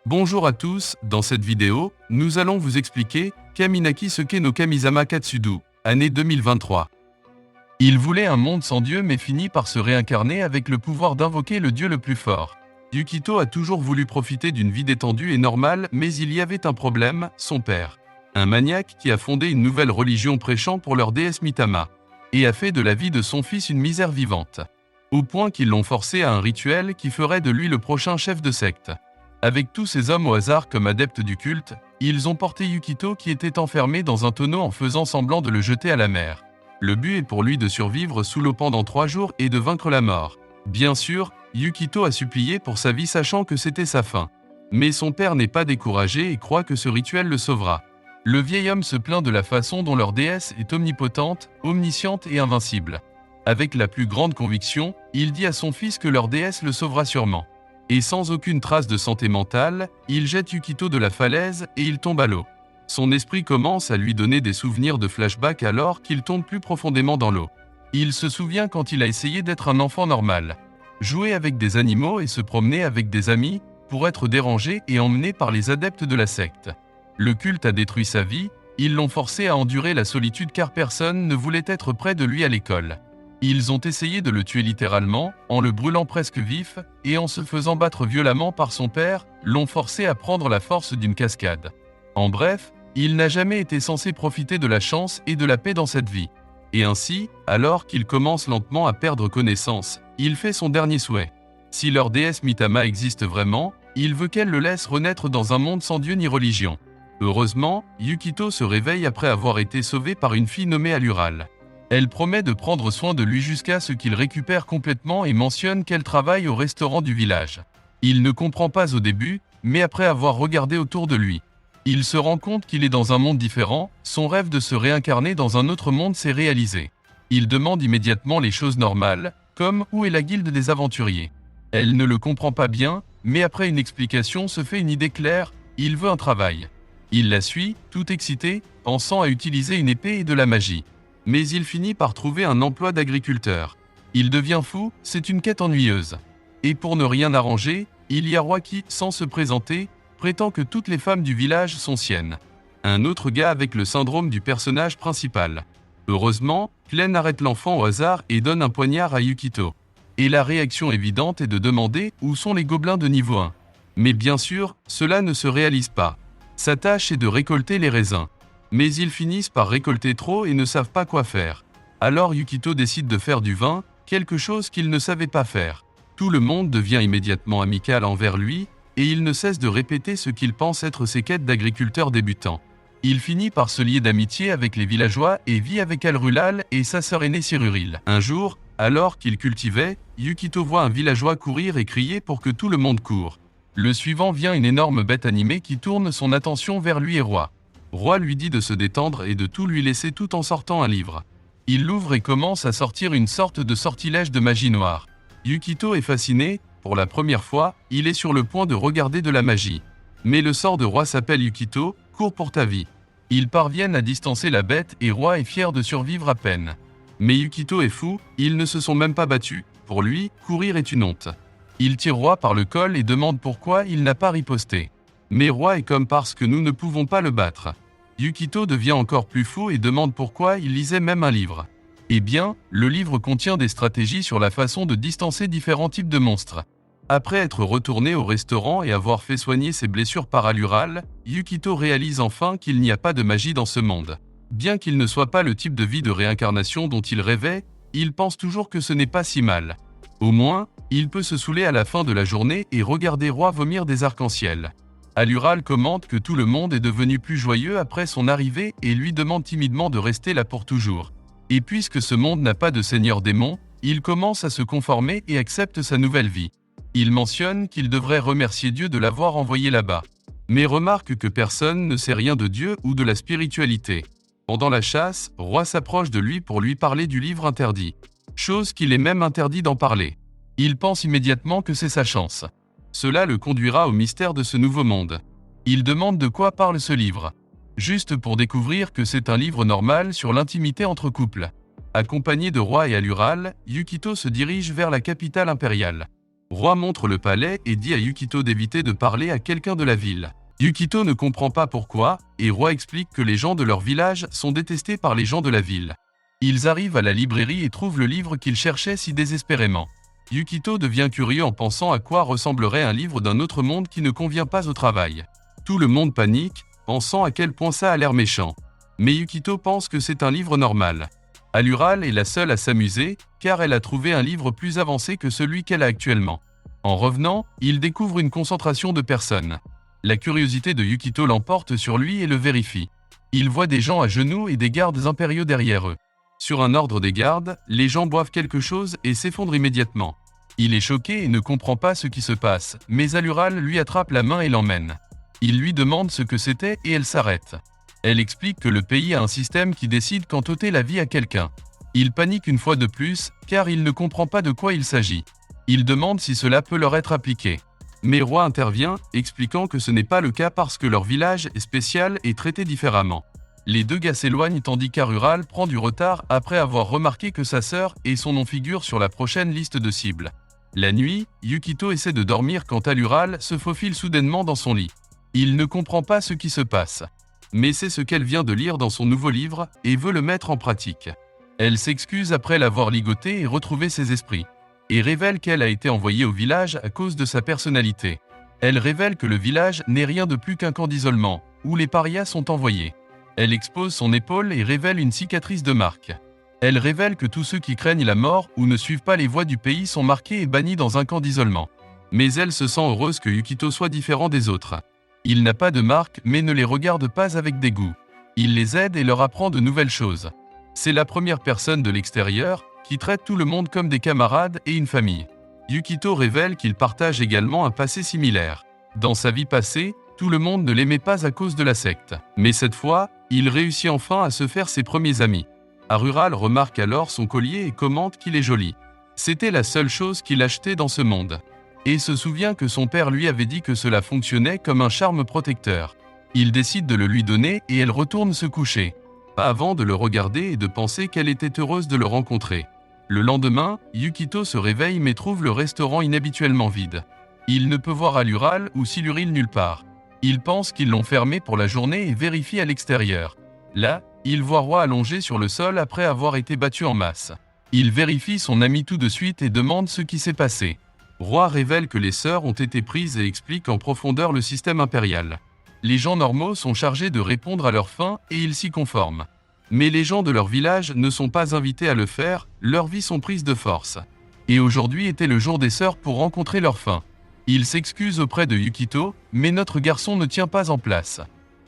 Bonjour à tous, dans cette vidéo, nous allons vous expliquer Kaminaki Seke no Kamisama Katsudo, année 2023. Il voulait un monde sans Dieu mais finit par se réincarner avec le pouvoir d'invoquer le Dieu le plus fort. Yukito a toujours voulu profiter d'une vie détendue et normale, mais il y avait un problème, son père. Un maniaque qui a fondé une nouvelle religion prêchant pour leur déesse Mitama, et a fait de la vie de son fils une misère vivante. Au point qu'ils l'ont forcé à un rituel qui ferait de lui le prochain chef de secte. Avec tous ces hommes au hasard comme adeptes du culte, ils ont porté Yukito qui était enfermé dans un tonneau en faisant semblant de le jeter à la mer. Le but est pour lui de survivre sous l'eau pendant 3 jours et de vaincre la mort. Bien sûr, Yukito a supplié pour sa vie sachant que c'était sa fin. Mais son père n'est pas découragé et croit que ce rituel le sauvera. Le vieil homme se plaint de la façon dont leur déesse est omnipotente, omnisciente et invincible. Avec la plus grande conviction, il dit à son fils que leur déesse le sauvera sûrement. Et sans aucune trace de santé mentale, il jette Yukito de la falaise et il tombe à l'eau. Son esprit commence à lui donner des souvenirs de flashback alors qu'il tombe plus profondément dans l'eau. Il se souvient quand il a essayé d'être un enfant normal. Jouer avec des animaux et se promener avec des amis pour être dérangé et emmené par les adeptes de la secte. Le culte a détruit sa vie, ils l'ont forcé à endurer la solitude car personne ne voulait être près de lui à l'école. Ils ont essayé de le tuer littéralement, en le brûlant presque vif, et en se faisant battre violemment par son père, l'ont forcé à prendre la force d'une cascade. En bref, il n'a jamais été censé profiter de la chance et de la paix dans cette vie. Et ainsi, alors qu'il commence lentement à perdre connaissance, il fait son dernier souhait. Si leur déesse Mitama existe vraiment, il veut qu'elle le laisse renaître dans un monde sans Dieu ni religion. Heureusement, Yukito se réveille après avoir été sauvé par une fille nommée Alural. Elle promet de prendre soin de lui jusqu'à ce qu'il récupère complètement et mentionne qu'elle travaille au restaurant du village. Il ne comprend pas au début, mais après avoir regardé autour de lui, il se rend compte qu'il est dans un monde différent, son rêve de se réincarner dans un autre monde s'est réalisé. Il demande immédiatement les choses normales, comme où est la guilde des aventuriers. Elle ne le comprend pas bien, mais après une explication se fait une idée claire, il veut un travail. Il la suit, tout excité, pensant à utiliser une épée et de la magie. Mais il finit par trouver un emploi d'agriculteur. Il devient fou, c'est une quête ennuyeuse. Et pour ne rien arranger, il y a Roi qui, sans se présenter, prétend que toutes les femmes du village sont siennes. Un autre gars avec le syndrome du personnage principal. Heureusement, Glenn arrête l'enfant au hasard et donne un poignard à Yukito. Et la réaction évidente est de demander où sont les gobelins de niveau 1. Mais bien sûr, cela ne se réalise pas. Sa tâche est de récolter les raisins. Mais ils finissent par récolter trop et ne savent pas quoi faire. Alors Yukito décide de faire du vin, quelque chose qu'il ne savait pas faire. Tout le monde devient immédiatement amical envers lui, et il ne cesse de répéter ce qu'il pense être ses quêtes d'agriculteur débutant. Il finit par se lier d'amitié avec les villageois et vit avec Alrulal et sa sœur aînée Cyruril. Un jour, alors qu'il cultivait, Yukito voit un villageois courir et crier pour que tout le monde court. Le suivant vient une énorme bête animée qui tourne son attention vers lui et Roi. Roi lui dit de se détendre et de tout lui laisser tout en sortant un livre. Il l'ouvre et commence à sortir une sorte de sortilège de magie noire. Yukito est fasciné, pour la première fois, il est sur le point de regarder de la magie. Mais le sort de Roi s'appelle Yukito, cours pour ta vie. Ils parviennent à distancer la bête et Roi est fier de survivre à peine. Mais Yukito est fou, ils ne se sont même pas battus. Pour lui, courir est une honte. Il tire Roi par le col et demande pourquoi il n'a pas riposté. Mais Roi est comme parce que nous ne pouvons pas le battre. Yukito devient encore plus fou et demande pourquoi il lisait même un livre. Eh bien, le livre contient des stratégies sur la façon de distancer différents types de monstres. Après être retourné au restaurant et avoir fait soigner ses blessures par Alural, Yukito réalise enfin qu'il n'y a pas de magie dans ce monde. Bien qu'il ne soit pas le type de vie de réincarnation dont il rêvait, il pense toujours que ce n'est pas si mal. Au moins, il peut se saouler à la fin de la journée et regarder Roi vomir des arcs-en-ciel. Alural commente que tout le monde est devenu plus joyeux après son arrivée et lui demande timidement de rester là pour toujours. Et puisque ce monde n'a pas de seigneur démon, il commence à se conformer et accepte sa nouvelle vie. Il mentionne qu'il devrait remercier Dieu de l'avoir envoyé là-bas. Mais remarque que personne ne sait rien de Dieu ou de la spiritualité. Pendant la chasse, Roi s'approche de lui pour lui parler du livre interdit. Chose qu'il est même interdit d'en parler. Il pense immédiatement que c'est sa chance. Cela le conduira au mystère de ce nouveau monde. Il demande de quoi parle ce livre. Juste pour découvrir que c'est un livre normal sur l'intimité entre couples. Accompagné de Roi et Alural, Yukito se dirige vers la capitale impériale. Roi montre le palais et dit à Yukito d'éviter de parler à quelqu'un de la ville. Yukito ne comprend pas pourquoi, et Roi explique que les gens de leur village sont détestés par les gens de la ville. Ils arrivent à la librairie et trouvent le livre qu'ils cherchaient si désespérément. Yukito devient curieux en pensant à quoi ressemblerait un livre d'un autre monde qui ne convient pas au travail. Tout le monde panique, pensant à quel point ça a l'air méchant. Mais Yukito pense que c'est un livre normal. Alural est la seule à s'amuser, car elle a trouvé un livre plus avancé que celui qu'elle a actuellement. En revenant, il découvre une concentration de personnes. La curiosité de Yukito l'emporte sur lui et le vérifie. Il voit des gens à genoux et des gardes impériaux derrière eux. Sur un ordre des gardes, les gens boivent quelque chose et s'effondrent immédiatement. Il est choqué et ne comprend pas ce qui se passe, mais Alural lui attrape la main et l'emmène. Il lui demande ce que c'était et elle s'arrête. Elle explique que le pays a un système qui décide quand ôter la vie à quelqu'un. Il panique une fois de plus, car il ne comprend pas de quoi il s'agit. Il demande si cela peut leur être appliqué. Mais Roi intervient, expliquant que ce n'est pas le cas parce que leur village est spécial et traité différemment. Les deux gars s'éloignent tandis qu'Arural prend du retard après avoir remarqué que sa sœur et son nom figurent sur la prochaine liste de cibles. La nuit, Yukito essaie de dormir quand Alural se faufile soudainement dans son lit. Il ne comprend pas ce qui se passe. Mais c'est ce qu'elle vient de lire dans son nouveau livre et veut le mettre en pratique. Elle s'excuse après l'avoir ligoté et retrouvé ses esprits. Et révèle qu'elle a été envoyée au village à cause de sa personnalité. Elle révèle que le village n'est rien de plus qu'un camp d'isolement, où les parias sont envoyés. Elle expose son épaule et révèle une cicatrice de marque. Elle révèle que tous ceux qui craignent la mort ou ne suivent pas les voies du pays sont marqués et bannis dans un camp d'isolement. Mais elle se sent heureuse que Yukito soit différent des autres. Il n'a pas de marque mais ne les regarde pas avec dégoût. Il les aide et leur apprend de nouvelles choses. C'est la première personne de l'extérieur qui traite tout le monde comme des camarades et une famille. Yukito révèle qu'il partage également un passé similaire. Dans sa vie passée, tout le monde ne l'aimait pas à cause de la secte. Mais cette fois, il réussit enfin à se faire ses premiers amis. Arural remarque alors son collier et commente qu'il est joli. C'était la seule chose qu'il achetait dans ce monde. Et se souvient que son père lui avait dit que cela fonctionnait comme un charme protecteur. Il décide de le lui donner et elle retourne se coucher. Pas avant de le regarder et de penser qu'elle était heureuse de le rencontrer. Le lendemain, Yukito se réveille mais trouve le restaurant inhabituellement vide. Il ne peut voir Alural ou Siluril nulle part. Il pense qu'ils l'ont fermé pour la journée et vérifie à l'extérieur. Là, il voit Roi allongé sur le sol après avoir été battu en masse. Il vérifie son ami tout de suite et demande ce qui s'est passé. Roi révèle que les sœurs ont été prises et explique en profondeur le système impérial. Les gens normaux sont chargés de répondre à leurs fins et ils s'y conforment. Mais les gens de leur village ne sont pas invités à le faire, leurs vies sont prises de force. Et aujourd'hui était le jour des sœurs pour rencontrer leur fin. Il s'excuse auprès de Yukito, mais notre garçon ne tient pas en place.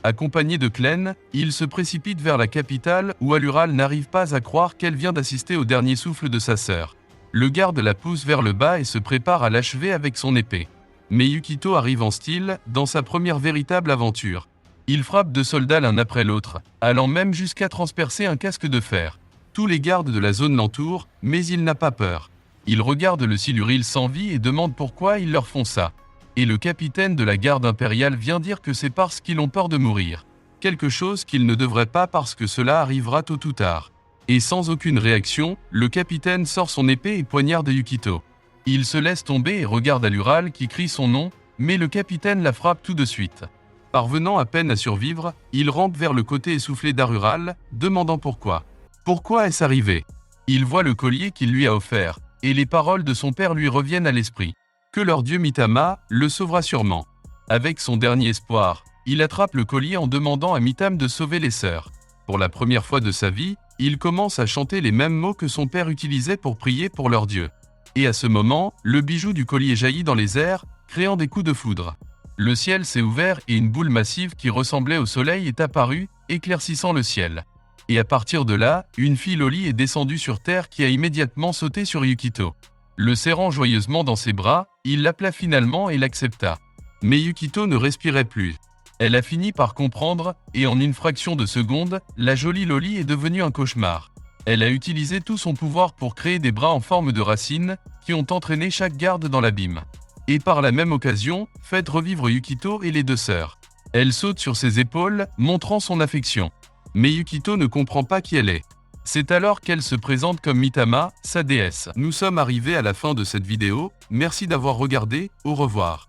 Accompagné de Klen, il se précipite vers la capitale où Alural n'arrive pas à croire qu'elle vient d'assister au dernier souffle de sa sœur. Le garde la pousse vers le bas et se prépare à l'achever avec son épée. Mais Yukito arrive en style, dans sa première véritable aventure. Il frappe 2 soldats l'un après l'autre, allant même jusqu'à transpercer un casque de fer. Tous les gardes de la zone l'entourent, mais il n'a pas peur. Il regarde le Siluril sans vie et demande pourquoi ils leur font ça. Et le capitaine de la garde impériale vient dire que c'est parce qu'ils ont peur de mourir. Quelque chose qu'ils ne devraient pas parce que cela arrivera tôt ou tard. Et sans aucune réaction, le capitaine sort son épée et poignarde Yukito. Il se laisse tomber et regarde Alural qui crie son nom, mais le capitaine la frappe tout de suite. Parvenant à peine à survivre, il rampe vers le côté essoufflé d'Arural, demandant pourquoi. Pourquoi est-ce arrivé? Il voit le collier qu'il lui a offert, et les paroles de son père lui reviennent à l'esprit. Que leur dieu Mitama le sauvera sûrement. Avec son dernier espoir, il attrape le collier en demandant à Mitam de sauver les sœurs. Pour la première fois de sa vie, il commence à chanter les mêmes mots que son père utilisait pour prier pour leur dieu. Et à ce moment, le bijou du collier jaillit dans les airs, créant des coups de foudre. Le ciel s'est ouvert et une boule massive qui ressemblait au soleil est apparue, éclaircissant le ciel. Et à partir de là, une fille Loli est descendue sur terre qui a immédiatement sauté sur Yukito. Le serrant joyeusement dans ses bras, il l'appela finalement et l'accepta. Mais Yukito ne respirait plus. Elle a fini par comprendre, et en une fraction de seconde, la jolie Loli est devenue un cauchemar. Elle a utilisé tout son pouvoir pour créer des bras en forme de racines, qui ont entraîné chaque garde dans l'abîme. Et par la même occasion, fait revivre Yukito et les 2 sœurs. Elle saute sur ses épaules, montrant son affection. Mais Yukito ne comprend pas qui elle est. C'est alors qu'elle se présente comme Mitama, sa déesse. Nous sommes arrivés à la fin de cette vidéo, merci d'avoir regardé, au revoir.